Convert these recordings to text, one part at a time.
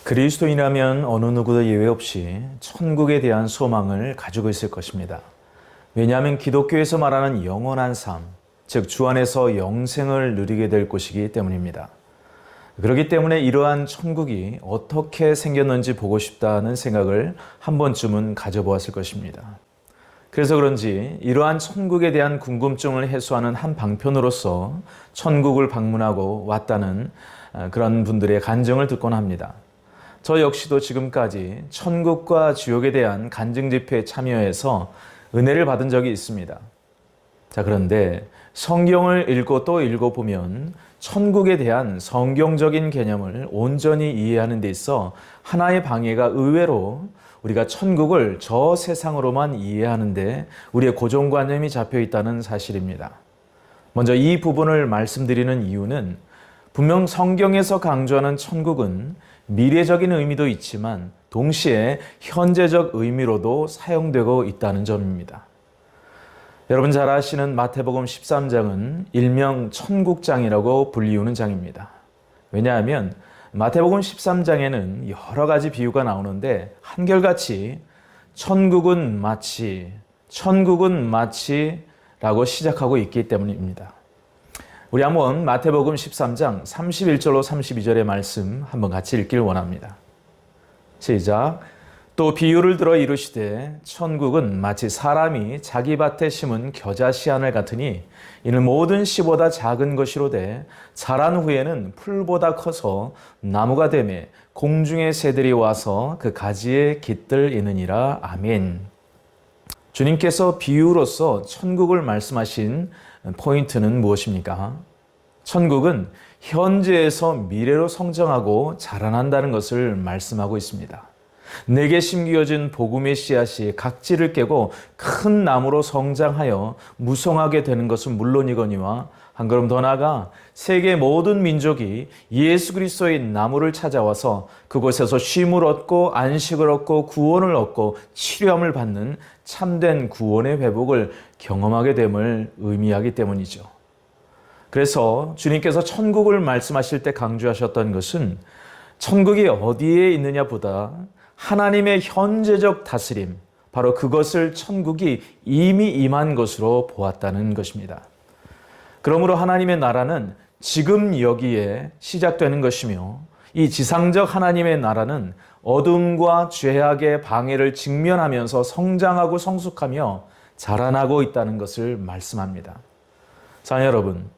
그리스도인이라면 어느 누구도 예외 없이 천국에 대한 소망을 가지고 있을 것입니다. 왜냐하면 기독교에서 말하는 영원한 삶, 즉 주 안에서 영생을 누리게 될 곳이기 때문입니다. 그렇기 때문에 이러한 천국이 어떻게 생겼는지 보고 싶다는 생각을 한 번쯤은 가져보았을 것입니다. 그래서 그런지 이러한 천국에 대한 궁금증을 해소하는 한 방편으로서 천국을 방문하고 왔다는 그런 분들의 간증을 듣곤 합니다. 저 역시도 지금까지 천국과 지옥에 대한 간증 집회에 참여해서 은혜를 받은 적이 있습니다. 자, 그런데 성경을 읽고 또 읽어보면 천국에 대한 성경적인 개념을 온전히 이해하는 데 있어 하나의 방해가 의외로 우리가 천국을 저 세상으로만 이해하는데 우리의 고정관념이 잡혀 있다는 사실입니다. 먼저 이 부분을 말씀드리는 이유는 분명 성경에서 강조하는 천국은 미래적인 의미도 있지만 동시에 현재적 의미로도 사용되고 있다는 점입니다. 여러분 잘 아시는 마태복음 13장은 일명 천국장이라고 불리우는 장입니다. 왜냐하면 마태복음 13장에는 여러 가지 비유가 나오는데 한결같이 천국은 마치라고 시작하고 있기 때문입니다. 우리 한번 마태복음 13장 31절로 32절의 말씀 한번 같이 읽기를 원합니다. 시작. 또 비유를 들어 이르시되 천국은 마치 사람이 자기 밭에 심은 겨자씨 하늘 같으니 이는 모든 씨보다 작은 것이로되 자란 후에는 풀보다 커서 나무가 되매 공중의 새들이 와서 그 가지에 깃들 이느니라. 아멘. 주님께서 비유로서 천국을 말씀하신 포인트는 무엇입니까? 천국은 현재에서 미래로 성장하고 자라난다는 것을 말씀하고 있습니다. 내게 심겨진 복음의 씨앗이 각지를 깨고 큰 나무로 성장하여 무성하게 되는 것은 물론이거니와 한 걸음 더 나아가 세계 모든 민족이 예수 그리스도의 나무를 찾아와서 그곳에서 쉼을 얻고 안식을 얻고 구원을 얻고 치료함을 받는 참된 구원의 회복을 경험하게 됨을 의미하기 때문이죠. 그래서 주님께서 천국을 말씀하실 때 강조하셨던 것은 천국이 어디에 있느냐 보다 하나님의 현재적 다스림, 바로 그것을 천국이 이미 임한 것으로 보았다는 것입니다. 그러므로 하나님의 나라는 지금 여기에 시작되는 것이며 이 지상적 하나님의 나라는 어둠과 죄악의 방해를 직면하면서 성장하고 성숙하며 자라나고 있다는 것을 말씀합니다. 자, 여러분,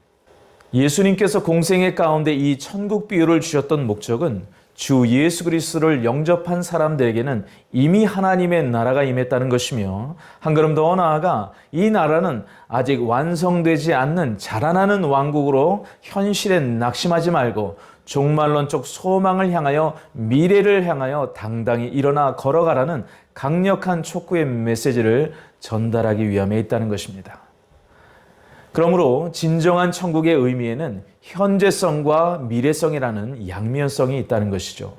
예수님께서 공생애 가운데 이 천국 비유를 주셨던 목적은 주 예수 그리스도를 영접한 사람들에게는 이미 하나님의 나라가 임했다는 것이며 한 걸음 더 나아가 이 나라는 아직 완성되지 않는 자라나는 왕국으로 현실에 낙심하지 말고 종말론적 소망을 향하여 미래를 향하여 당당히 일어나 걸어가라는 강력한 촉구의 메시지를 전달하기 위함에 있다는 것입니다. 그러므로 진정한 천국의 의미에는 현재성과 미래성이라는 양면성이 있다는 것이죠.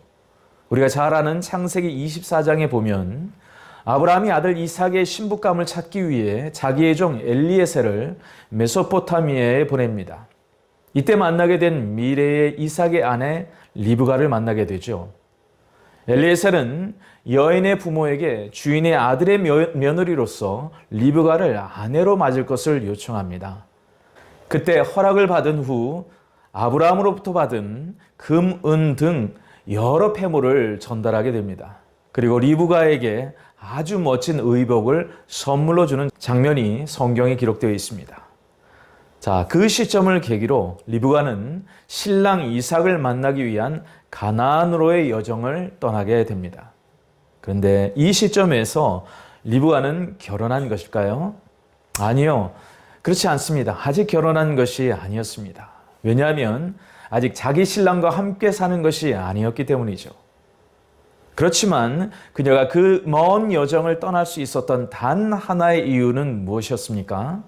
우리가 잘 아는 창세기 24장에 보면 아브라함이 아들 이삭의 신부감을 찾기 위해 자기의 종 엘리에셀을 메소포타미아에 보냅니다. 이때 만나게 된 미래의 이삭의 아내 리브가를 만나게 되죠. 엘리에셀은 여인의 부모에게 주인의 아들의 며느리로서 리브가를 아내로 맞을 것을 요청합니다. 그때 허락을 받은 후 아브라함으로부터 받은 금, 은 등 여러 폐물을 전달하게 됩니다. 그리고 리브가에게 아주 멋진 의복을 선물로 주는 장면이 성경에 기록되어 있습니다. 자, 그 시점을 계기로 리브가는 신랑 이삭을 만나기 위한 가나안으로의 여정을 떠나게 됩니다. 그런데 이 시점에서 리브가는 결혼한 것일까요? 아니요. 그렇지 않습니다. 아직 결혼한 것이 아니었습니다. 왜냐하면 아직 자기 신랑과 함께 사는 것이 아니었기 때문이죠. 그렇지만 그녀가 그 먼 여정을 떠날 수 있었던 단 하나의 이유는 무엇이었습니까?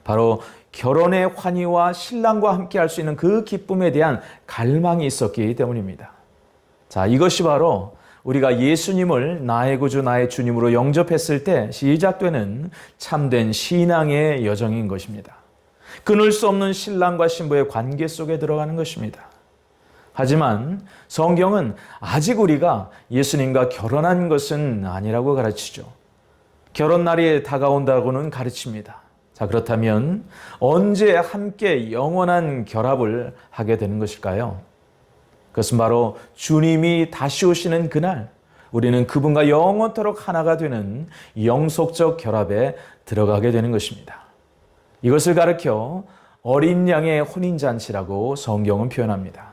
바로 결혼의 환희와 신랑과 함께 할 수 있는 그 기쁨에 대한 갈망이 있었기 때문입니다. 자, 이것이 바로 우리가 예수님을 나의 구주, 나의 주님으로 영접했을 때 시작되는 참된 신앙의 여정인 것입니다. 끊을 수 없는 신랑과 신부의 관계 속에 들어가는 것입니다. 하지만 성경은 아직 우리가 예수님과 결혼한 것은 아니라고 가르치죠. 결혼 날이 다가온다고는 가르칩니다. 자, 그렇다면 언제 함께 영원한 결합을 하게 되는 것일까요? 그것은 바로 주님이 다시 오시는 그날, 우리는 그분과 영원토록 하나가 되는 영속적 결합에 들어가게 되는 것입니다. 이것을 가르쳐 어린 양의 혼인잔치라고 성경은 표현합니다.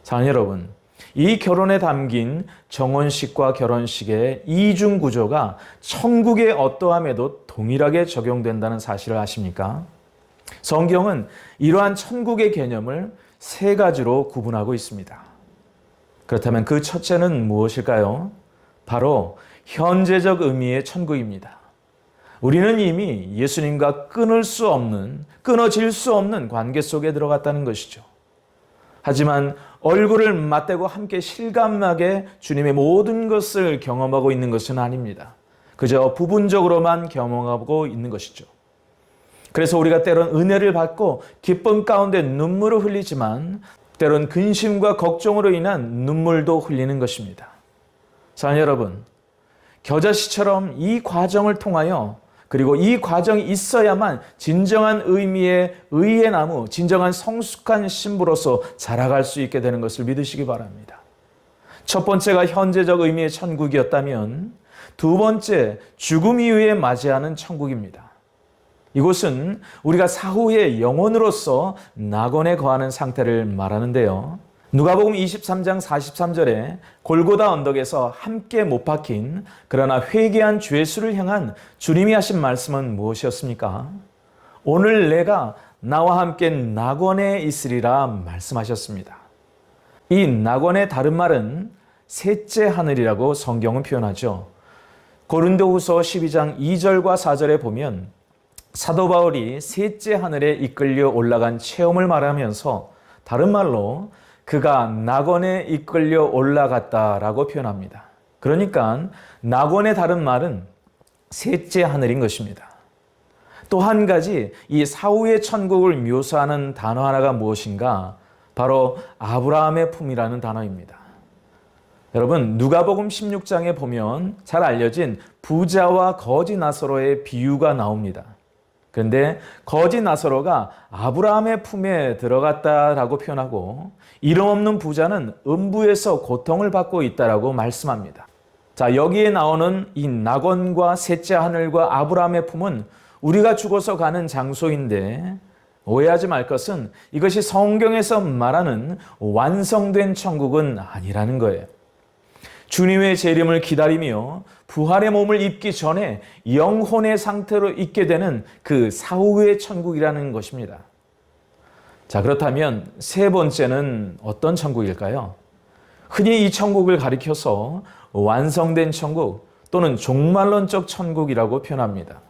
자, 여러분, 이 결혼에 담긴 정혼식과 결혼식의 이중 구조가 천국의 어떠함에도 동일하게 적용된다는 사실을 아십니까? 성경은 이러한 천국의 개념을 세 가지로 구분하고 있습니다. 그렇다면 그 첫째는 무엇일까요? 바로 현재적 의미의 천국입니다. 우리는 이미 예수님과 끊어질 수 없는 관계 속에 들어갔다는 것이죠. 하지만 얼굴을 맞대고 함께 실감나게 주님의 모든 것을 경험하고 있는 것은 아닙니다. 그저 부분적으로만 경험하고 있는 것이죠. 그래서 우리가 때론 은혜를 받고 기쁨 가운데 눈물을 흘리지만 때론 근심과 걱정으로 인한 눈물도 흘리는 것입니다. 자, 여러분, 겨자씨처럼 이 과정을 통하여 그리고 이 과정이 있어야만 진정한 의미의 의의 나무, 진정한 성숙한 신부로서 자라갈 수 있게 되는 것을 믿으시기 바랍니다. 첫 번째가 현재적 의미의 천국이었다면 두 번째, 죽음 이후에 맞이하는 천국입니다. 이곳은 우리가 사후의 영혼으로서 낙원에 거하는 상태를 말하는데요. 누가복음 23장 43절에 골고다 언덕에서 함께 못 박힌 그러나 회개한 죄수를 향한 주님이 하신 말씀은 무엇이었습니까? 오늘 내가 나와 함께 낙원에 있으리라 말씀하셨습니다. 이 낙원의 다른 말은 셋째 하늘이라고 성경은 표현하죠. 고린도후서 12장 2절과 4절에 보면 사도 바울이 셋째 하늘에 이끌려 올라간 체험을 말하면서 다른 말로 그가 낙원에 이끌려 올라갔다라고 표현합니다. 그러니까 낙원의 다른 말은 셋째 하늘인 것입니다. 또 한 가지 이 사후의 천국을 묘사하는 단어 하나가 무엇인가? 바로 아브라함의 품이라는 단어입니다. 여러분, 누가복음 16장에 보면 잘 알려진 부자와 거지 나사로의 비유가 나옵니다. 그런데 거지 나사로가 아브라함의 품에 들어갔다라고 표현하고 이름 없는 부자는 음부에서 고통을 받고 있다라고 말씀합니다. 자, 여기에 나오는 이 낙원과 셋째 하늘과 아브라함의 품은 우리가 죽어서 가는 장소인데 오해하지 말 것은 이것이 성경에서 말하는 완성된 천국은 아니라는 거예요. 주님의 재림을 기다리며 부활의 몸을 입기 전에 영혼의 상태로 있게 되는 그 사후의 천국이라는 것입니다. 자, 그렇다면 세 번째는 어떤 천국일까요? 흔히 이 천국을 가리켜서 완성된 천국 또는 종말론적 천국이라고 표현합니다.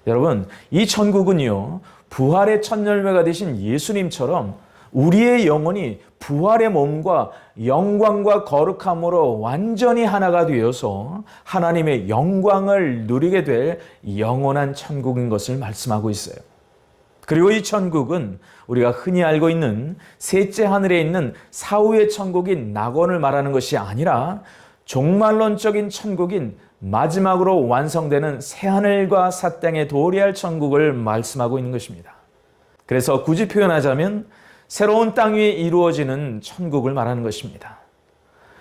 여러분, 이 천국은요, 부활의 첫 열매가 되신 예수님처럼 우리의 영혼이 부활의 몸과 영광과 거룩함으로 완전히 하나가 되어서 하나님의 영광을 누리게 될 영원한 천국인 것을 말씀하고 있어요. 그리고 이 천국은 우리가 흔히 알고 있는 셋째 하늘에 있는 사후의 천국인 낙원을 말하는 것이 아니라 종말론적인 천국인 마지막으로 완성되는 새하늘과 새 땅에 도래할 천국을 말씀하고 있는 것입니다. 그래서 굳이 표현하자면 새로운 땅 위에 이루어지는 천국을 말하는 것입니다.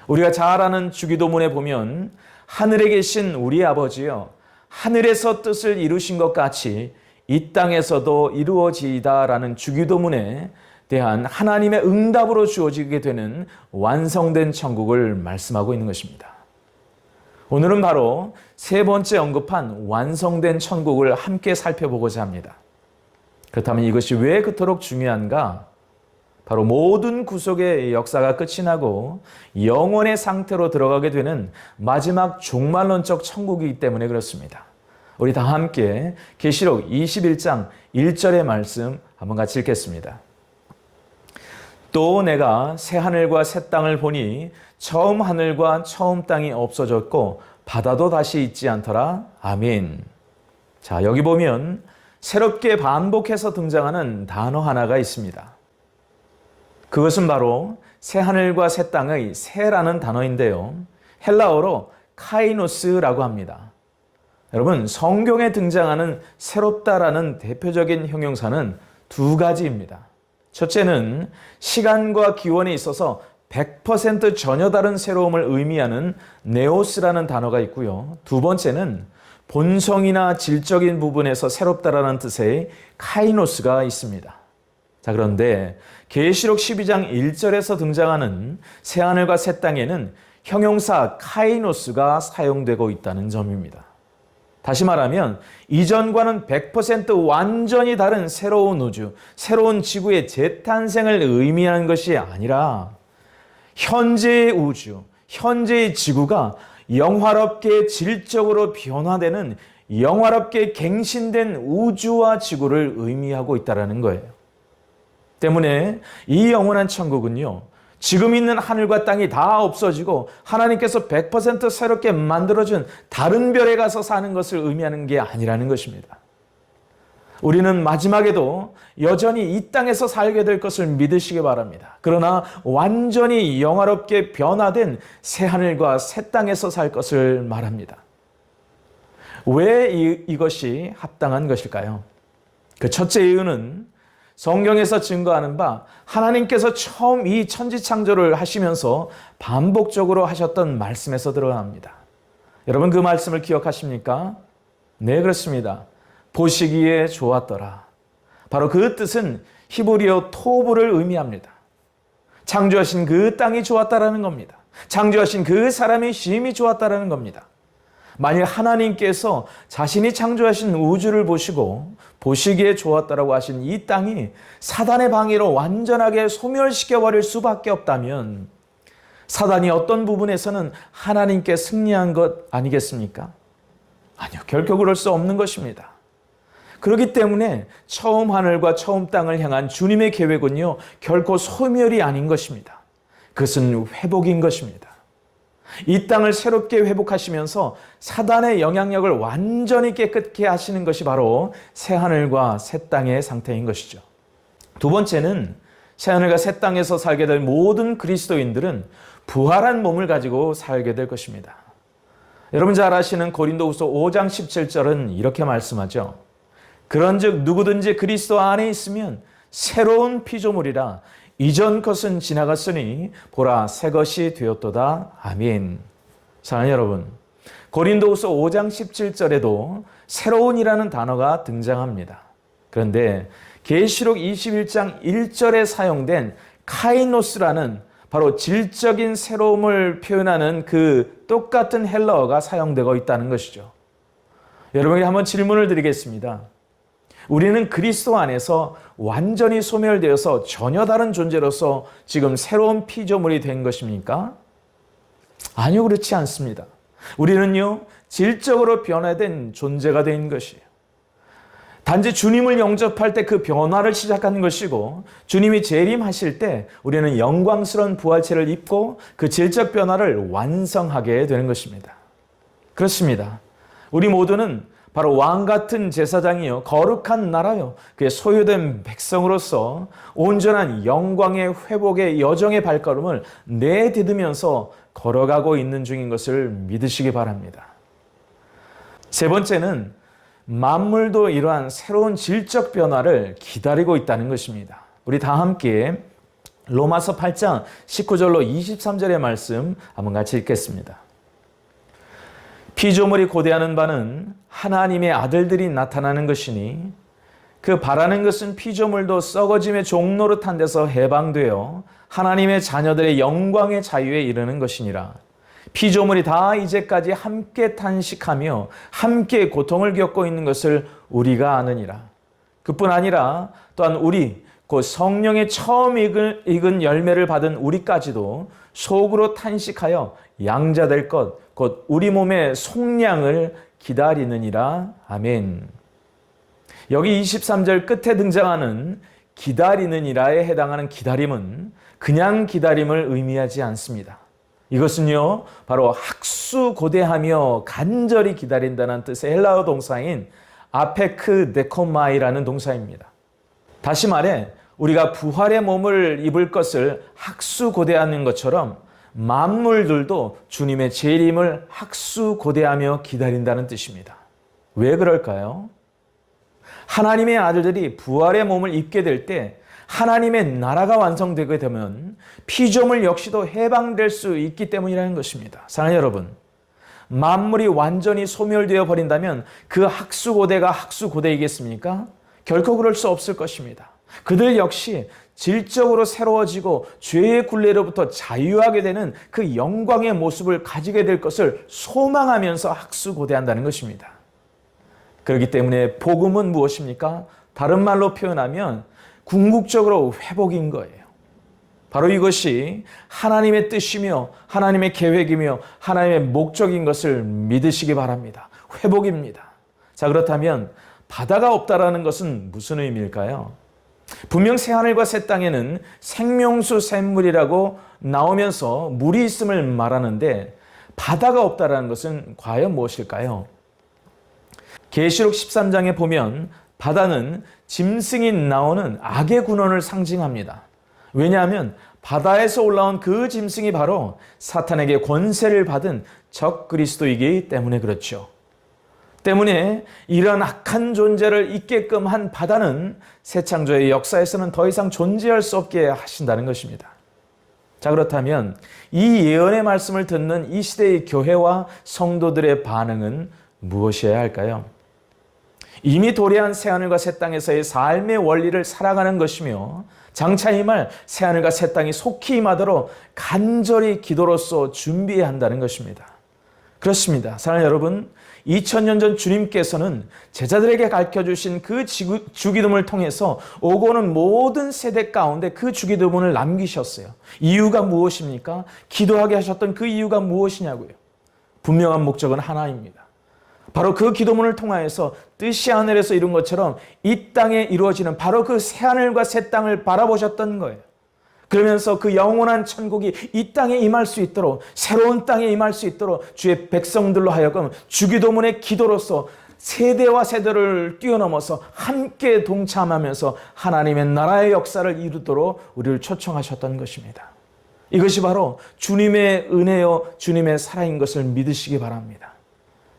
우리가 잘 아는 주기도문에 보면 하늘에 계신 우리 아버지여 하늘에서 뜻을 이루신 것 같이 이 땅에서도 이루어지이다라는 주기도문에 대한 하나님의 응답으로 주어지게 되는 완성된 천국을 말씀하고 있는 것입니다. 오늘은 바로 세 번째 언급한 완성된 천국을 함께 살펴보고자 합니다. 그렇다면 이것이 왜 그토록 중요한가? 바로 모든 구속의 역사가 끝이 나고 영원의 상태로 들어가게 되는 마지막 종말론적 천국이기 때문에 그렇습니다. 우리 다 함께 계시록 21장 1절의 말씀 한번 같이 읽겠습니다. 또 내가 새 하늘과 새 땅을 보니 처음 하늘과 처음 땅이 없어졌고 바다도 다시 있지 않더라. 아멘. 자, 여기 보면 새롭게 반복해서 등장하는 단어 하나가 있습니다. 그것은 바로 새하늘과 새 땅의 새라는 단어인데요. 헬라어로 카이노스라고 합니다. 여러분, 성경에 등장하는 새롭다라는 대표적인 형용사는 두 가지입니다. 첫째는 시간과 기원에 있어서 100% 전혀 다른 새로움을 의미하는 네오스라는 단어가 있고요. 두 번째는 본성이나 질적인 부분에서 새롭다라는 뜻의 카이노스가 있습니다. 자, 그런데 계시록 12장 1절에서 등장하는 새하늘과 새 땅에는 형용사 카이노스가 사용되고 있다는 점입니다. 다시 말하면 이전과는 100% 완전히 다른 새로운 우주, 새로운 지구의 재탄생을 의미하는 것이 아니라 현재의 우주, 현재의 지구가 영화롭게 질적으로 변화되는 영화롭게 갱신된 우주와 지구를 의미하고 있다는 거예요. 때문에 이 영원한 천국은요, 지금 있는 하늘과 땅이 다 없어지고 하나님께서 100% 새롭게 만들어준 다른 별에 가서 사는 것을 의미하는 게 아니라는 것입니다. 우리는 마지막에도 여전히 이 땅에서 살게 될 것을 믿으시기 바랍니다. 그러나 완전히 영화롭게 변화된 새 하늘과 새 땅에서 살 것을 말합니다. 왜 이것이 합당한 것일까요? 그 첫째 이유는 성경에서 증거하는 바 하나님께서 처음 이 천지창조를 하시면서 반복적으로 하셨던 말씀에서 들어갑니다. 여러분, 그 말씀을 기억하십니까? 네, 그렇습니다. 보시기에 좋았더라. 바로 그 뜻은 히브리어 토브를 의미합니다. 창조하신 그 땅이 좋았다라는 겁니다. 창조하신 그 사람의 심히 좋았다라는 겁니다. 만일 하나님께서 자신이 창조하신 우주를 보시고 보시기에 좋았다라고 하신 이 땅이 사단의 방해로 완전하게 소멸시켜버릴 수밖에 없다면 사단이 어떤 부분에서는 하나님께 승리한 것 아니겠습니까? 아니요, 결코 그럴 수 없는 것입니다. 그렇기 때문에 처음 하늘과 처음 땅을 향한 주님의 계획은요, 결코 소멸이 아닌 것입니다. 그것은 회복인 것입니다. 이 땅을 새롭게 회복하시면서 사단의 영향력을 완전히 깨끗게 하시는 것이 바로 새하늘과 새 땅의 상태인 것이죠. 두 번째는 새하늘과 새 땅에서 살게 될 모든 그리스도인들은 부활한 몸을 가지고 살게 될 것입니다. 여러분 잘 아시는 고린도후서 5장 17절은 이렇게 말씀하죠. 그런즉 누구든지 그리스도 안에 있으면 새로운 피조물이라 이전 것은 지나갔으니 보라 새 것이 되었도다. 아멘. 사랑하는 여러분, 고린도후서 5장 17절에도 새로운이라는 단어가 등장합니다. 그런데 계시록 21장 1절에 사용된 카이노스라는 바로 질적인 새로움을 표현하는 그 똑같은 헬라어가 사용되고 있다는 것이죠. 여러분에게 한번 질문을 드리겠습니다. 우리는 그리스도 안에서 완전히 소멸되어서 전혀 다른 존재로서 지금 새로운 피조물이 된 것입니까? 아니요, 그렇지 않습니다. 우리는요, 질적으로 변화된 존재가 된 것이에요. 단지 주님을 영접할 때 그 변화를 시작하는 것이고 주님이 재림하실 때 우리는 영광스러운 부활체를 입고 그 질적 변화를 완성하게 되는 것입니다. 그렇습니다. 우리 모두는 바로 왕 같은 제사장이요, 거룩한 나라요, 그의 소유된 백성으로서 온전한 영광의 회복의 여정의 발걸음을 내디디면서 걸어가고 있는 중인 것을 믿으시기 바랍니다. 세 번째는 만물도 이러한 새로운 질적 변화를 기다리고 있다는 것입니다. 우리 다 함께 로마서 8장 19절로 23절의 말씀 한번 같이 읽겠습니다. 피조물이 고대하는 바는 하나님의 아들들이 나타나는 것이니 그 바라는 것은 피조물도 썩어짐의 종노릇한 데서 해방되어 하나님의 자녀들의 영광의 자유에 이르는 것이니라. 피조물이 다 이제까지 함께 탄식하며 함께 고통을 겪고 있는 것을 우리가 아느니라. 그뿐 아니라 또한 우리 곧 성령의 처음 익은 열매를 받은 우리까지도 속으로 탄식하여 양자될 것 곧 우리 몸의 속량을 기다리느니라. 아멘. 여기 23절 끝에 등장하는 기다리느니라에 해당하는 기다림은 그냥 기다림을 의미하지 않습니다. 이것은요, 바로 학수고대하며 간절히 기다린다는 뜻의 헬라어 동사인 아페크 데코마이라는 동사입니다. 다시 말해 우리가 부활의 몸을 입을 것을 학수고대하는 것처럼 만물들도 주님의 재림을 학수고대하며 기다린다는 뜻입니다. 왜 그럴까요? 하나님의 아들들이 부활의 몸을 입게 될 때 하나님의 나라가 완성되게 되면 피조물 역시도 해방될 수 있기 때문이라는 것입니다. 사랑하는 여러분, 만물이 완전히 소멸되어 버린다면 그 학수고대가 학수고대이겠습니까? 결코 그럴 수 없을 것입니다. 그들 역시 질적으로 새로워지고 죄의 굴레로부터 자유하게 되는 그 영광의 모습을 가지게 될 것을 소망하면서 학수고대한다는 것입니다. 그렇기 때문에 복음은 무엇입니까? 다른 말로 표현하면 궁극적으로 회복인 거예요. 바로 이것이 하나님의 뜻이며 하나님의 계획이며 하나님의 목적인 것을 믿으시기 바랍니다. 회복입니다. 자, 그렇다면 바다가 없다라는 것은 무슨 의미일까요? 분명 새하늘과 새 땅에는 생명수 샘물이라고 나오면서 물이 있음을 말하는데 바다가 없다라는 것은 과연 무엇일까요? 계시록 13장에 보면 바다는 짐승이 나오는 악의 군원을 상징합니다. 왜냐하면 바다에서 올라온 그 짐승이 바로 사탄에게 권세를 받은 적 그리스도이기 때문에 그렇죠. 때문에 이런 악한 존재를 있게끔 한 바다는 새 창조의 역사에서는 더 이상 존재할 수 없게 하신다는 것입니다. 자, 그렇다면 이 예언의 말씀을 듣는 이 시대의 교회와 성도들의 반응은 무엇이어야 할까요? 이미 도래한 새하늘과 새 땅에서의 삶의 원리를 살아가는 것이며 장차 임할 새하늘과 새 땅이 속히 임하도록 간절히 기도로서 준비해야 한다는 것입니다. 그렇습니다. 사랑하는 여러분, 2000년 전 주님께서는 제자들에게 가르쳐주신 그 주기도문을 통해서 오고 오는 모든 세대 가운데 그 주기도문을 남기셨어요. 이유가 무엇입니까? 기도하게 하셨던 그 이유가 무엇이냐고요. 분명한 목적은 하나입니다. 바로 그 기도문을 통하여서 뜻이 하늘에서 이룬 것처럼 이 땅에 이루어지는 바로 그 새하늘과 새 땅을 바라보셨던 거예요. 그러면서 그 영원한 천국이 이 땅에 임할 수 있도록, 새로운 땅에 임할 수 있도록 주의 백성들로 하여금 주기도문의 기도로서 세대와 세대를 뛰어넘어서 함께 동참하면서 하나님의 나라의 역사를 이루도록 우리를 초청하셨던 것입니다. 이것이 바로 주님의 은혜요 주님의 사랑인 것을 믿으시기 바랍니다.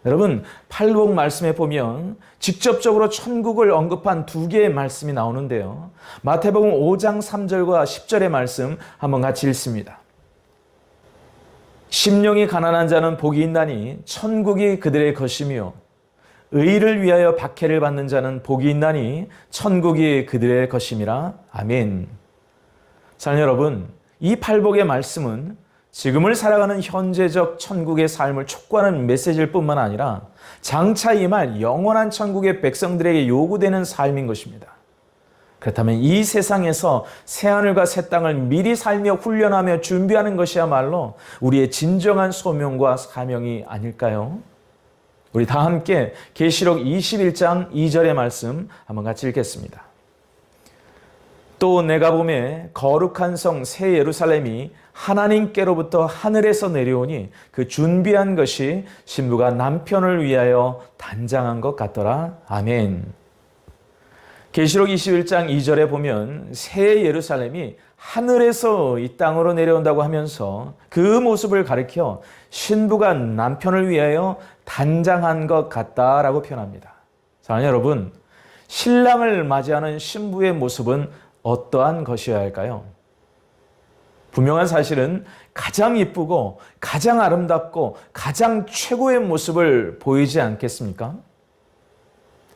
여러분, 팔복 말씀에 보면 직접적으로 천국을 언급한 두 개의 말씀이 나오는데요. 마태복음 5장 3절과 10절의 말씀 한번 같이 읽습니다. 심령이 가난한 자는 복이 있나니 천국이 그들의 것이며 의를 위하여 박해를 받는 자는 복이 있나니 천국이 그들의 것임이라. 아멘. 사랑하는 여러분, 이 팔복의 말씀은 지금을 살아가는 현재적 천국의 삶을 촉구하는 메시지일 뿐만 아니라 장차 임할 영원한 천국의 백성들에게 요구되는 삶인 것입니다. 그렇다면 이 세상에서 새하늘과 새 땅을 미리 살며 훈련하며 준비하는 것이야말로 우리의 진정한 소명과 사명이 아닐까요? 우리 다 함께 계시록 21장 2절의 말씀 한번 같이 읽겠습니다. 또 내가 보매 거룩한 성 새 예루살렘이 하나님께로부터 하늘에서 내려오니 그 준비한 것이 신부가 남편을 위하여 단장한 것 같더라. 아멘. 계시록 21장 2절에 보면 새 예루살렘이 하늘에서 이 땅으로 내려온다고 하면서 그 모습을 가리켜 신부가 남편을 위하여 단장한 것 같다라고 표현합니다. 사랑하는 여러분, 신랑을 맞이하는 신부의 모습은 어떠한 것이어야 할까요? 분명한 사실은 가장 이쁘고 가장 아름답고 가장 최고의 모습을 보이지 않겠습니까?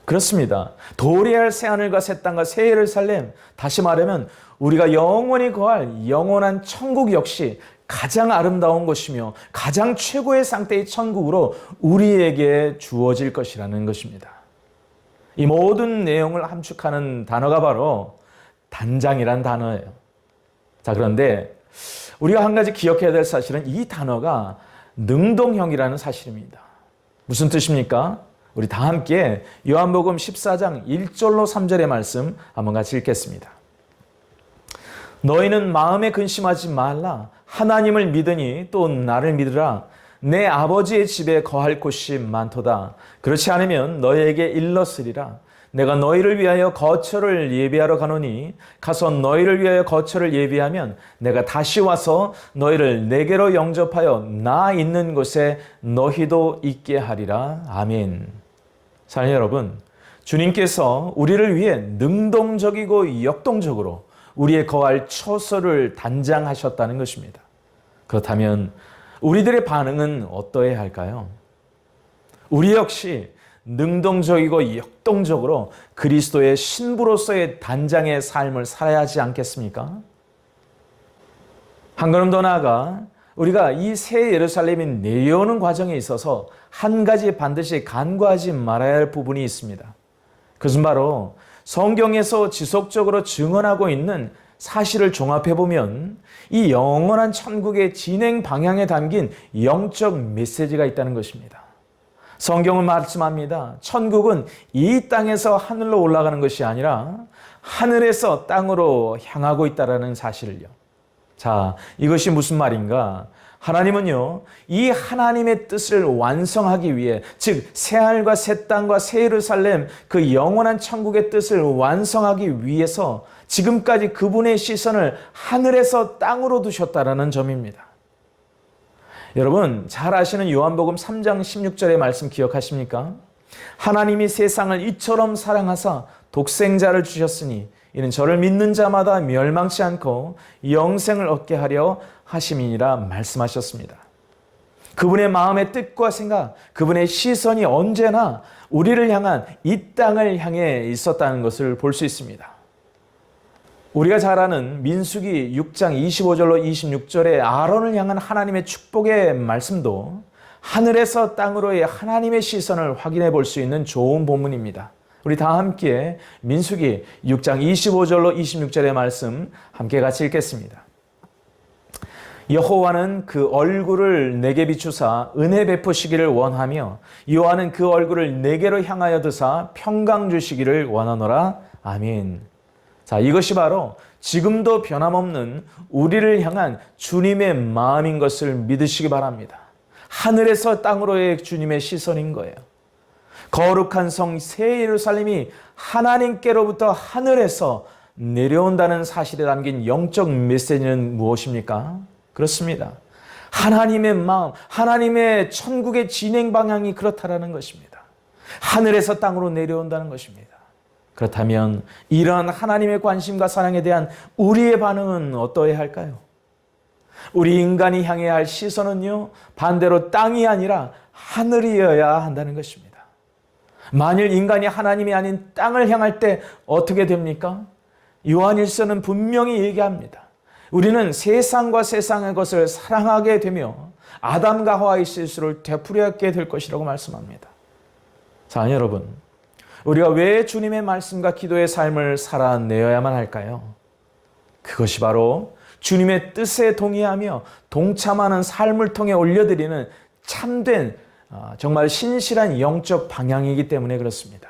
그렇습니다. 도래할 새하늘과 새 땅과 새 예루살렘, 다시 말하면 우리가 영원히 거할 영원한 천국 역시 가장 아름다운 것이며 가장 최고의 상태의 천국으로 우리에게 주어질 것이라는 것입니다. 이 모든 내용을 함축하는 단어가 바로 단장이란 단어예요. 자, 그런데 우리가 한 가지 기억해야 될 사실은 이 단어가 능동형이라는 사실입니다. 무슨 뜻입니까? 우리 다 함께 요한복음 14장 1절로 3절의 말씀 한번 같이 읽겠습니다. 너희는 마음에 근심하지 말라. 하나님을 믿으니 또 나를 믿으라. 내 아버지의 집에 거할 곳이 많도다. 그렇지 않으면 너희에게 일렀으리라. 내가 너희를 위하여 거처를 예비하러 가노니 가서 너희를 위하여 거처를 예비하면 내가 다시 와서 너희를 내게로 영접하여 나 있는 곳에 너희도 있게 하리라. 아멘. 사랑하는 여러분, 주님께서 우리를 위해 능동적이고 역동적으로 우리의 거할 처소를 단장하셨다는 것입니다. 그렇다면 우리들의 반응은 어떠해야 할까요? 우리 역시 능동적이고 역동적으로 그리스도의 신부로서의 단장의 삶을 살아야 하지 않겠습니까? 한 걸음 더 나아가 우리가 이 새 예루살렘이 내려오는 과정에 있어서 한 가지 반드시 간과하지 말아야 할 부분이 있습니다. 그것은 바로 성경에서 지속적으로 증언하고 있는 사실을 종합해보면 이 영원한 천국의 진행 방향에 담긴 영적 메시지가 있다는 것입니다. 성경은 말씀합니다. 천국은 이 땅에서 하늘로 올라가는 것이 아니라 하늘에서 땅으로 향하고 있다는 사실을요. 자, 이것이 무슨 말인가? 하나님은요, 이 하나님의 뜻을 완성하기 위해, 즉 새하늘과 새 땅과 새 예루살렘, 그 영원한 천국의 뜻을 완성하기 위해서 지금까지 그분의 시선을 하늘에서 땅으로 두셨다라는 점입니다. 여러분 잘 아시는 요한복음 3장 16절의 말씀 기억하십니까? 하나님이 세상을 이처럼 사랑하사 독생자를 주셨으니 이는 저를 믿는 자마다 멸망치 않고 영생을 얻게 하려 하심이니라 말씀하셨습니다. 그분의 마음의 뜻과 생각, 그분의 시선이 언제나 우리를 향한 이 땅을 향해 있었다는 것을 볼 수 있습니다. 우리가 잘 아는 민수기 6장 25절로 26절의 아론을 향한 하나님의 축복의 말씀도 하늘에서 땅으로의 하나님의 시선을 확인해 볼 수 있는 좋은 본문입니다. 우리 다 함께 민수기 6장 25절로 26절의 말씀 함께 같이 읽겠습니다. 여호와는 그 얼굴을 내게 비추사 은혜 베푸시기를 원하며 여호와는 그 얼굴을 내게로 향하여 드사 평강 주시기를 원하노라. 아멘. 자, 이것이 바로 지금도 변함없는 우리를 향한 주님의 마음인 것을 믿으시기 바랍니다. 하늘에서 땅으로의 주님의 시선인 거예요. 거룩한 성 새 예루살렘이 하나님께로부터 하늘에서 내려온다는 사실에 담긴 영적 메시지는 무엇입니까? 그렇습니다. 하나님의 마음, 하나님의 천국의 진행 방향이 그렇다라는 것입니다. 하늘에서 땅으로 내려온다는 것입니다. 그렇다면 이러한 하나님의 관심과 사랑에 대한 우리의 반응은 어떠해야 할까요? 우리 인간이 향해야 할 시선은요, 반대로 땅이 아니라 하늘이어야 한다는 것입니다. 만일 인간이 하나님이 아닌 땅을 향할 때 어떻게 됩니까? 요한일서는 분명히 얘기합니다. 우리는 세상과 세상의 것을 사랑하게 되며 아담과 하와의 실수를 되풀이하게 될 것이라고 말씀합니다. 자, 여러분, 우리가 왜 주님의 말씀과 기도의 삶을 살아내어야만 할까요? 그것이 바로 주님의 뜻에 동의하며 동참하는 삶을 통해 올려드리는 참된 정말 신실한 영적 방향이기 때문에 그렇습니다.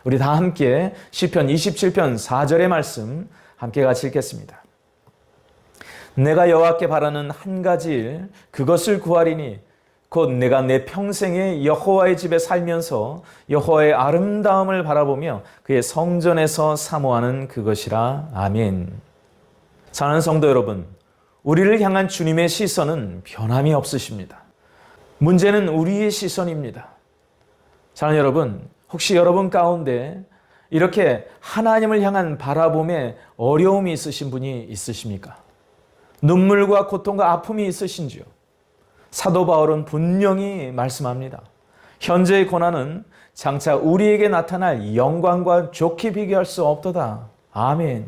우리 다 함께 시편 27편 4절의 말씀 함께 같이 읽겠습니다. 내가 여호와께 바라는 한 가지 일 그것을 구하리니 곧 내가 내 평생에 여호와의 집에 살면서 여호와의 아름다움을 바라보며 그의 성전에서 사모하는 그것이라. 아멘. 사랑하는 성도 여러분, 우리를 향한 주님의 시선은 변함이 없으십니다. 문제는 우리의 시선입니다. 사랑하는 여러분, 혹시 여러분 가운데 이렇게 하나님을 향한 바라봄에 어려움이 있으신 분이 있으십니까? 눈물과 고통과 아픔이 있으신지요? 사도 바울은 분명히 말씀합니다. 현재의 고난은 장차 우리에게 나타날 영광과 좋게 비교할 수 없도다. 아멘.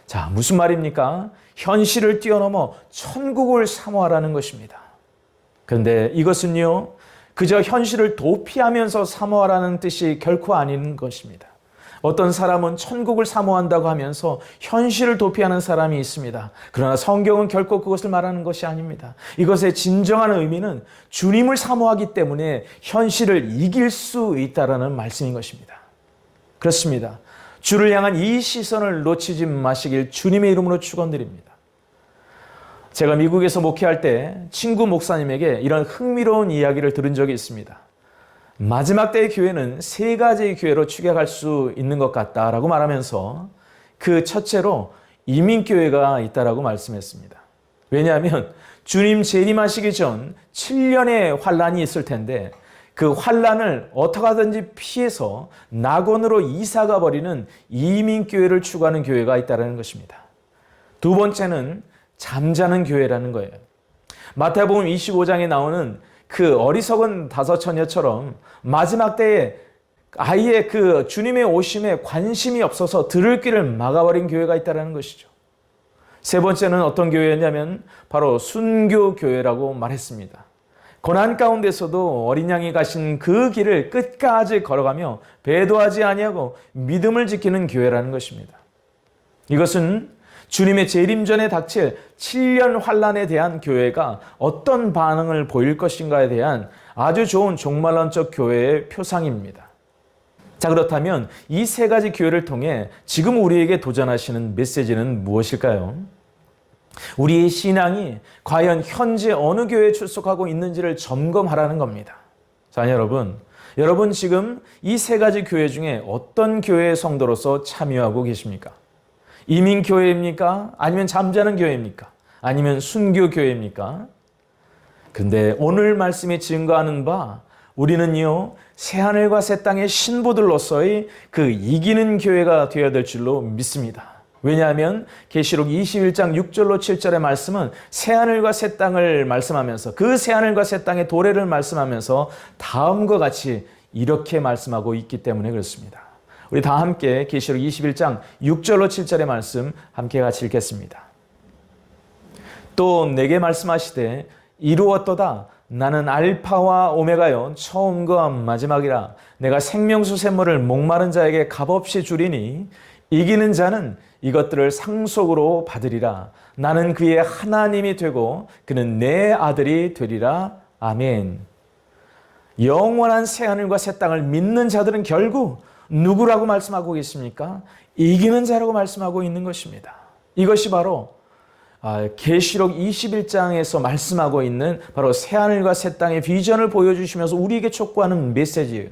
자, 무슨 말입니까? 현실을 뛰어넘어 천국을 사모하라는 것입니다. 그런데 이것은요, 그저 현실을 도피하면서 사모하라는 뜻이 결코 아닌 것입니다. 어떤 사람은 천국을 사모한다고 하면서 현실을 도피하는 사람이 있습니다. 그러나 성경은 결코 그것을 말하는 것이 아닙니다. 이것의 진정한 의미는 주님을 사모하기 때문에 현실을 이길 수 있다는 말씀인 것입니다. 그렇습니다. 주를 향한 이 시선을 놓치지 마시길 주님의 이름으로 축원드립니다. 제가 미국에서 목회할 때 친구 목사님에게 이런 흥미로운 이야기를 들은 적이 있습니다. 마지막 때의 교회는 세 가지의 교회로 축약할 수 있는 것 같다라고 말하면서 그 첫째로 이민교회가 있다라고 말씀했습니다. 왜냐하면 주님 재림하시기 전 7년의 환란이 있을 텐데 그 환란을 어떻게 하든지 피해서 낙원으로 이사가 버리는 이민교회를 추구하는 교회가 있다는 것입니다. 두 번째는 잠자는 교회라는 거예요. 마태복음 25장에 나오는 그 어리석은 다섯 처녀처럼 마지막 때에 아예 그 주님의 오심에 관심이 없어서 들을 귀를 막아버린 교회가 있다는 것이죠. 세 번째는 어떤 교회였냐면 바로 순교교회라고 말했습니다. 고난 가운데서도 어린 양이 가신 그 길을 끝까지 걸어가며 배도하지 아니하고 믿음을 지키는 교회라는 것입니다. 이것은 주님의 재림 전에 닥칠 7년 환란에 대한 교회가 어떤 반응을 보일 것인가에 대한 아주 좋은 종말론적 교회의 표상입니다. 자, 그렇다면 이 세 가지 교회를 통해 지금 우리에게 도전하시는 메시지는 무엇일까요? 우리의 신앙이 과연 현재 어느 교회에 출석하고 있는지를 점검하라는 겁니다. 자, 여러분 지금 이 세 가지 교회 중에 어떤 교회의 성도로서 참여하고 계십니까? 이민교회입니까? 아니면 잠자는 교회입니까? 아니면 순교교회입니까? 근데 오늘 말씀이 증거하는 바 우리는요, 새하늘과 새 땅의 신부들로서의 그 이기는 교회가 되어야 될 줄로 믿습니다. 왜냐하면 계시록 21장 6절로 7절의 말씀은 새하늘과 새 땅을 말씀하면서 그 새하늘과 새 땅의 도래를 말씀하면서 다음과 같이 이렇게 말씀하고 있기 때문에 그렇습니다. 우리 다 함께 계시록 21장 6절로 7절의 말씀 함께 같이 읽겠습니다. 또 내게 말씀하시되 이루었도다. 나는 알파와 오메가요 처음과 마지막이라. 내가 생명수 샘물을 목마른 자에게 값없이 주리니 이기는 자는 이것들을 상속으로 받으리라. 나는 그의 하나님이 되고 그는 내 아들이 되리라. 아멘. 영원한 새하늘과 새 땅을 믿는 자들은 결국 누구라고 말씀하고 계십니까? 이기는 자라고 말씀하고 있는 것입니다. 이것이 바로 계시록 21장에서 말씀하고 있는 바로 새하늘과 새 땅의 비전을 보여주시면서 우리에게 촉구하는 메시지예요.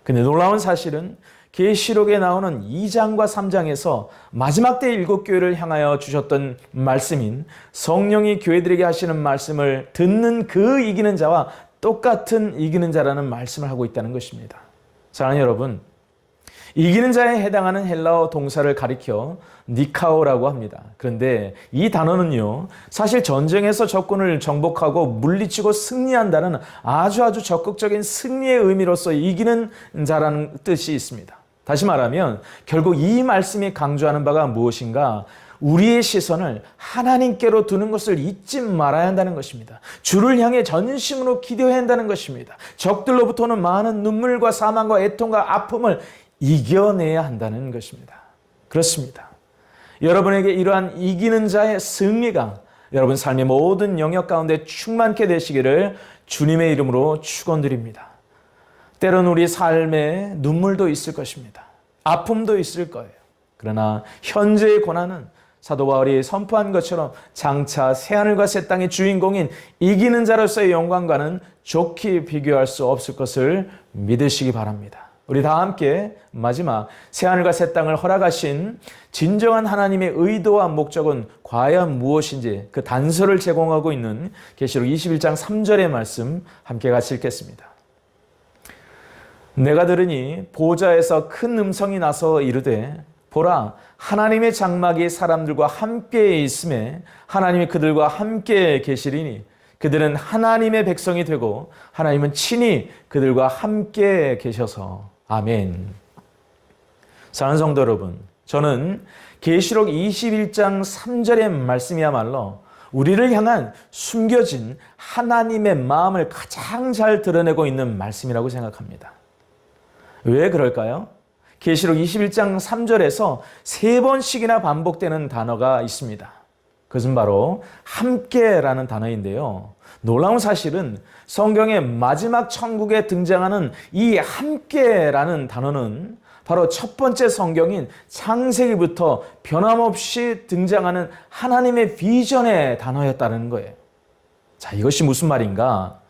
근데 놀라운 사실은 계시록에 나오는 2장과 3장에서 마지막 때 7교회를 향하여 주셨던 말씀인 성령이 교회들에게 하시는 말씀을 듣는 그 이기는 자와 똑같은 이기는 자라는 말씀을 하고 있다는 것입니다. 사랑하는 여러분, 이기는 자에 해당하는 헬라어 동사를 가리켜 니카오라고 합니다. 그런데 이 단어는요, 사실 전쟁에서 적군을 정복하고 물리치고 승리한다는 아주 적극적인 승리의 의미로서 이기는 자라는 뜻이 있습니다. 다시 말하면 결국 이 말씀이 강조하는 바가 무엇인가? 우리의 시선을 하나님께로 두는 것을 잊지 말아야 한다는 것입니다. 주를 향해 전심으로 기도해야 한다는 것입니다. 적들로부터는 많은 눈물과 사망과 애통과 아픔을 이겨내야 한다는 것입니다. 그렇습니다. 여러분에게 이러한 이기는 자의 승리가 여러분 삶의 모든 영역 가운데 충만케 되시기를 주님의 이름으로 축원드립니다. 때론 우리 삶에 눈물도 있을 것입니다. 아픔도 있을 거예요. 그러나 현재의 고난은 사도 바울이 선포한 것처럼 장차 새하늘과 새 땅의 주인공인 이기는 자로서의 영광과는 좋게 비교할 수 없을 것을 믿으시기 바랍니다. 우리 다 함께 마지막 새하늘과 새 땅을 허락하신 진정한 하나님의 의도와 목적은 과연 무엇인지 그 단서를 제공하고 있는 계시록 21장 3절의 말씀 함께 같이 읽겠습니다. 내가 들으니 보좌에서 큰 음성이 나서 이르되 보라, 하나님의 장막이 사람들과 함께 있음에 하나님이 그들과 함께 계시리니 그들은 하나님의 백성이 되고 하나님은 친히 그들과 함께 계셔서. 아멘. 사랑하는 성도 여러분, 저는 계시록 21장 3절의 말씀이야말로 우리를 향한 숨겨진 하나님의 마음을 가장 잘 드러내고 있는 말씀이라고 생각합니다. 왜 그럴까요? 계시록 21장 3절에서 3번씩이나 반복되는 단어가 있습니다. 그것은 바로 함께라는 단어인데요. 놀라운 사실은 성경의 마지막 천국에 등장하는 이 함께라는 단어는 바로 첫 번째 성경인 창세기부터 변함없이 등장하는 하나님의 비전의 단어였다는 거예요. 자, 이것이 무슨 말인가?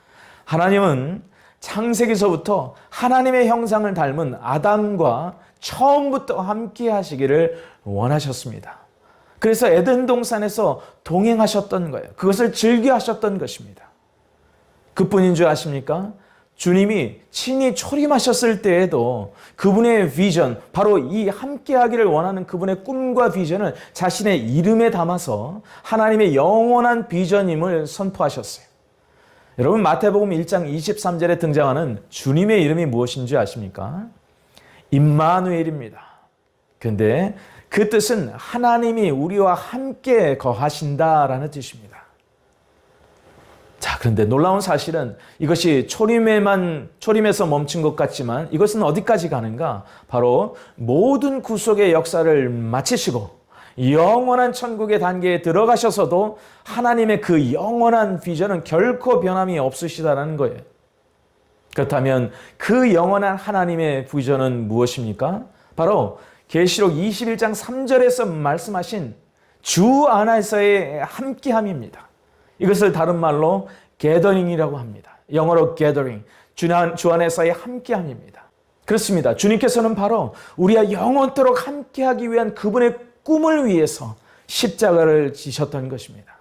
하나님은 창세기서부터 하나님의 형상을 닮은 아담과 처음부터 함께 하시기를 원하셨습니다. 그래서 에덴 동산에서 동행하셨던 거예요. 그것을 즐겨 하셨던 것입니다. 그뿐인 줄 아십니까? 주님이 친히 초림하셨을 때에도 그분의 비전, 바로 이 함께하기를 원하는 그분의 꿈과 비전을 자신의 이름에 담아서 하나님의 영원한 비전임을 선포하셨어요. 여러분, 마태복음 1장 23절에 등장하는 주님의 이름이 무엇인지 아십니까? 임마누엘입니다. 그런데 그 뜻은 하나님이 우리와 함께 거하신다라는 뜻입니다. 자, 그런데 놀라운 사실은 이것이 초림에서 멈춘 것 같지만 이것은 어디까지 가는가? 바로 모든 구속의 역사를 마치시고 영원한 천국의 단계에 들어가셔서도 하나님의 그 영원한 비전은 결코 변함이 없으시다는 거예요. 그렇다면 그 영원한 하나님의 비전은 무엇입니까? 바로 계시록 21장 3절에서 말씀하신 주 안에서의 함께함입니다. 이것을 다른 말로 게더링이라고 합니다. 영어로 gathering, 주 안에서의 함께함입니다. 그렇습니다. 주님께서는 바로 우리와 영원토록 함께하기 위한 그분의 꿈을 위해서 십자가를 지셨던 것입니다.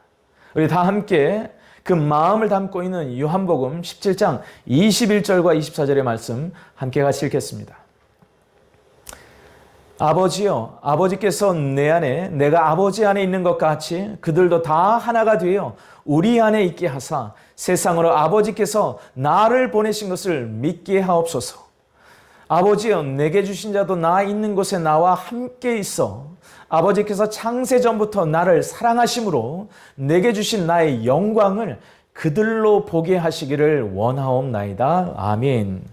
우리 다 함께 그 마음을 담고 있는 요한복음 17장 21절과 24절의 말씀 함께 같이 읽겠습니다. 아버지여, 아버지께서 내 안에 내가 아버지 안에 있는 것 같이 그들도 다 하나가 되어 우리 안에 있게 하사 세상으로 아버지께서 나를 보내신 것을 믿게 하옵소서. 아버지여, 내게 주신 자도 나 있는 곳에 나와 함께 있어 아버지께서 창세전부터 나를 사랑하심으로 내게 주신 나의 영광을 그들로 보게 하시기를 원하옵나이다. 아멘.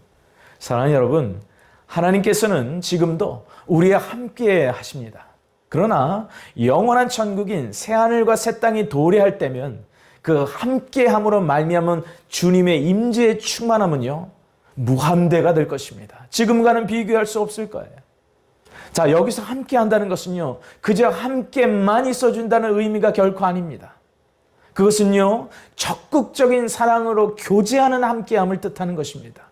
사랑하는 여러분, 하나님께서는 지금도 우리와 함께 하십니다. 그러나 영원한 천국인 새하늘과 새 땅이 도래할 때면 그 함께함으로 말미암은 주님의 임재의 충만함은요, 무한대가 될 것입니다. 지금과는 비교할 수 없을 거예요. 자, 여기서 함께 한다는 것은요, 그저 함께만 있어준다는 의미가 결코 아닙니다. 그것은요, 적극적인 사랑으로 교제하는 함께함을 뜻하는 것입니다.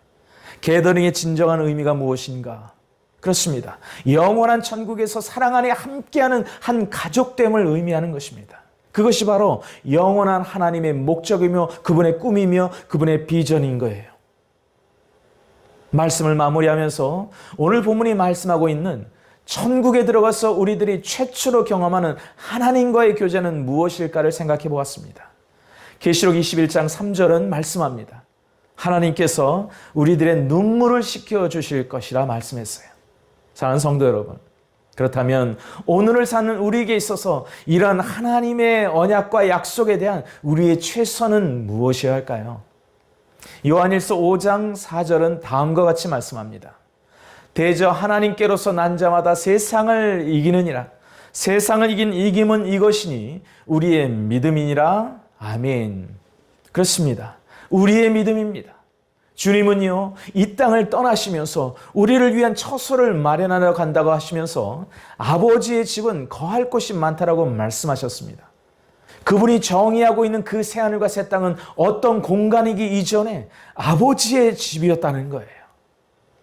게더링의 진정한 의미가 무엇인가? 그렇습니다. 영원한 천국에서 사랑 안에 함께하는 한 가족됨을 의미하는 것입니다. 그것이 바로 영원한 하나님의 목적이며 그분의 꿈이며 그분의 비전인 거예요. 말씀을 마무리하면서 오늘 본문이 말씀하고 있는 천국에 들어가서 우리들이 최초로 경험하는 하나님과의 교제는 무엇일까를 생각해 보았습니다. 계시록 21장 3절은 말씀합니다. 하나님께서 우리들의 눈물을 씻겨주실 것이라 말씀했어요. 사랑하는 성도 여러분, 그렇다면 오늘을 사는 우리에게 있어서 이러한 하나님의 언약과 약속에 대한 우리의 최선은 무엇이어야 할까요? 요한일서 5장 4절은 다음과 같이 말씀합니다. 대저 하나님께로서 난 자마다 세상을 이기느니라. 세상을 이긴 이김은 이것이니 우리의 믿음이니라. 아멘. 그렇습니다. 우리의 믿음입니다. 주님은요, 이 땅을 떠나시면서 우리를 위한 처소를 마련하러 간다고 하시면서 아버지의 집은 거할 곳이 많다라고 말씀하셨습니다. 그분이 정의하고 있는 그 새하늘과 새 땅은 어떤 공간이기 이전에 아버지의 집이었다는 거예요.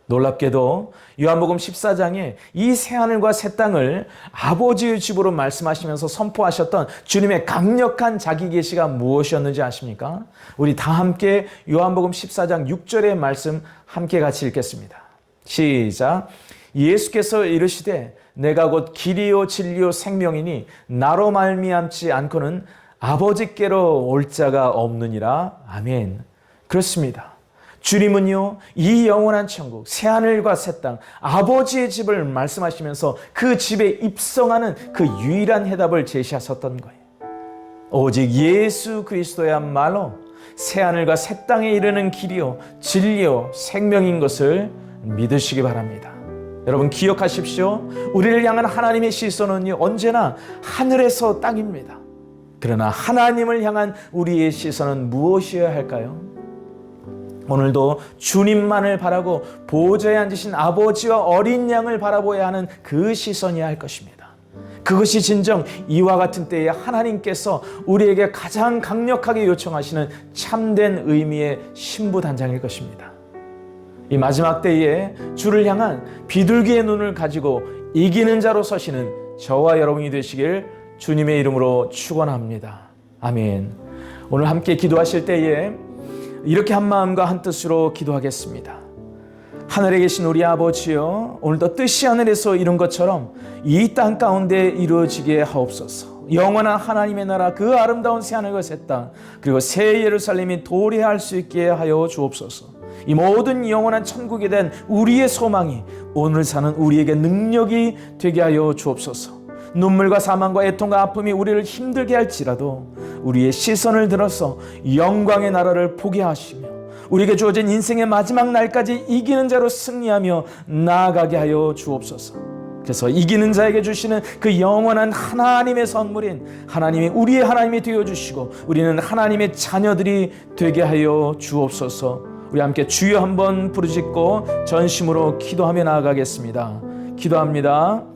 놀랍게도 요한복음 14장에 이 새하늘과 새 땅을 아버지의 집으로 말씀하시면서 선포하셨던 주님의 강력한 자기 계시가 무엇이었는지 아십니까? 우리 다 함께 요한복음 14장 6절의 말씀 함께 같이 읽겠습니다. 시작. 예수께서 이르시되 내가 곧 길이요 진리요 생명이니 나로 말미암지 않고는 아버지께로 올 자가 없느니라. 아멘. 그렇습니다. 주님은요, 이 영원한 천국, 새하늘과 새 땅, 아버지의 집을 말씀하시면서 그 집에 입성하는 그 유일한 해답을 제시하셨던 거예요. 오직 예수 그리스도야말로 새하늘과 새 땅에 이르는 길이요, 진리요, 생명인 것을 믿으시기 바랍니다. 여러분 기억하십시오. 우리를 향한 하나님의 시선은 언제나 하늘에서 땅입니다. 그러나 하나님을 향한 우리의 시선은 무엇이어야 할까요? 오늘도 주님만을 바라고 보좌에 앉으신 아버지와 어린 양을 바라보아야 하는 그 시선이어야 할 것입니다. 그것이 진정 이와 같은 때에 하나님께서 우리에게 가장 강력하게 요청하시는 참된 의미의 신부단장일 것입니다. 이 마지막 때에 주를 향한 비둘기의 눈을 가지고 이기는 자로 서시는 저와 여러분이 되시길 주님의 이름으로 축원합니다. 아멘. 오늘 함께 기도하실 때에 이렇게 한 마음과 한 뜻으로 기도하겠습니다. 하늘에 계신 우리 아버지여, 오늘도 뜻이 하늘에서 이룬 것처럼 이 땅 가운데 이루어지게 하옵소서. 영원한 하나님의 나라, 그 아름다운 새하늘과 새 땅, 그리고 새 예루살렘이 도래할 수 있게 하여 주옵소서. 이 모든 영원한 천국에 대한 우리의 소망이 오늘 사는 우리에게 능력이 되게 하여 주옵소서. 눈물과 사망과 애통과 아픔이 우리를 힘들게 할지라도 우리의 시선을 들어서 영광의 나라를 보게 하시며 우리에게 주어진 인생의 마지막 날까지 이기는 자로 승리하며 나아가게 하여 주옵소서. 그래서 이기는 자에게 주시는 그 영원한 하나님의 선물인 하나님이 우리의 하나님이 되어주시고 우리는 하나님의 자녀들이 되게 하여 주옵소서. 우리 함께 주여 한번 부르짖고 전심으로 기도하며 나아가겠습니다. 기도합니다.